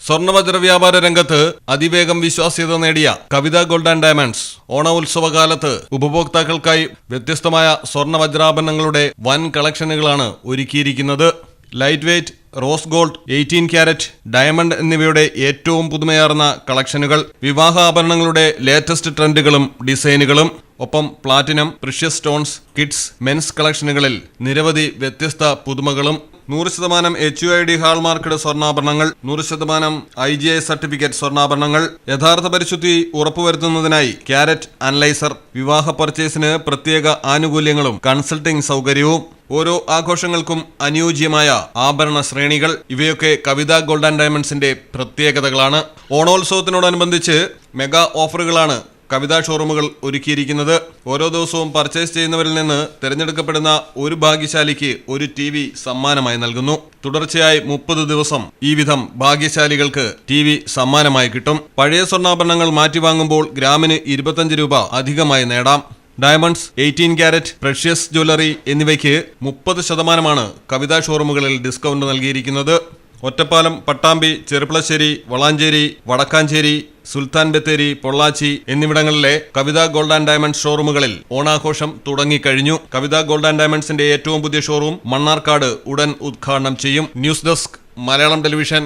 സ്വർണ്ണവജ്ര വ്യാപാര രംഗത്ത് അതിവേഗം വിശ്വാസ്യത നേടിയ കവിത ഗോൾഡ് ആൻഡ് ഡയമണ്ട്സ് ഓണോത്സവകാലത്ത് ഉപഭോക്താക്കൾക്കായി വ്യത്യസ്തമായ സ്വർണ്ണവജ്രാഭരണങ്ങളുടെ വൻ കളക്ഷനുകളാണ് ഒരുക്കിയിരിക്കുന്നത്. Light weight, rose gold, 18 carat, diamond എന്നിവയുടെ ഏറ്റവും പുതുമയാർന്ന കളക്ഷനുകൾ, വിവാഹ ആഭരണങ്ങളുടെ ലേറ്റസ്റ്റ് ട്രെൻഡുകളും ഡിസൈനുകളും, ഒപ്പം platinum, precious stones, kids, men's കളക്ഷനുകളിൽ നിരവധി വ്യത്യസ്ത പുതുമകളും. 100% HUID ഹാൾമാർക്കഡ് സ്വർണ്ണാഭരണങ്ങൾ, 100% IGI സർട്ടിഫിക്കറ്റ് സ്വർണ്ണാഭരണങ്ങൾ, യഥാർത്ഥ പരിശുദ്ധി ഉറപ്പുവരുത്തുന്നതിനായി ക്യാരറ്റ് അനലൈസർ, വിവാഹ പർച്ചേസിന് പ്രത്യേക ആനുകൂല്യങ്ങളും കൺസൾട്ടിംഗ് സൗകര്യവും, ഓരോ ആഘോഷങ്ങൾക്കും അനുയോജ്യമായ ആഭരണ ശ്രേണികൾ, ഇവയൊക്കെ കവിത ഗോൾഡ് ആൻഡ് ഡയമണ്ട്സിന്റെ പ്രത്യേകതകളാണ്. ഓണോത്സവത്തിനോടനുബന്ധിച്ച് മെഗാ ഓഫറുകളാണ് കവിത ഷോറൂമുകൾ ഒരുക്കിയിരിക്കുന്നത്. ഓരോ ദിവസവും പർച്ചേസ് ചെയ്യുന്നവരിൽ നിന്ന് തിരഞ്ഞെടുക്കപ്പെടുന്ന ഒരു ഭാഗ്യശാലിക്ക് ഒരു TV സമ്മാനമായി നൽകുന്നു. തുടർച്ചയായി 30 ദിവസം ഈ വിധം ഭാഗ്യശാലികൾക്ക് TV സമ്മാനമായി കിട്ടും. പഴയ സ്വർണ്ണാഭരണങ്ങൾ മാറ്റിവാങ്ങുമ്പോൾ ഗ്രാമിന് 25 രൂപ അധികമായി നേടാം. ഡയമണ്ട്സ്, 18 ക്യാരറ്റ്, പ്രഷ്യസ് ജ്വല്ലറി എന്നിവയ്ക്ക് 30% കവിത ഷോറൂമുകളിൽ ഡിസ്കൗണ്ട് നൽകിയിരിക്കുന്നത്. ഒറ്റപ്പാലം, പട്ടാമ്പി, ചെറുപ്പളശ്ശേരി, വളാഞ്ചേരി, വടക്കാഞ്ചേരി, സുൽത്താൻ ബത്തേരി, പൊള്ളാച്ചി എന്നിവിടങ്ങളിലെ കവിത ഗോൾഡ് ആൻഡ് ഡയമണ്ട്സ് ഷോറൂമുകളിൽ ഓണാഘോഷം തുടങ്ങിക്കഴിഞ്ഞു. കവിത ഗോൾഡ് ആൻഡ് ഡയമണ്ട്സിന്റെ ഏറ്റവും പുതിയ ഷോറൂം മണ്ണാർക്കാട് ഉടൻ ഉദ്ഘാടനം ചെയ്യും. News desk, Malayalam television.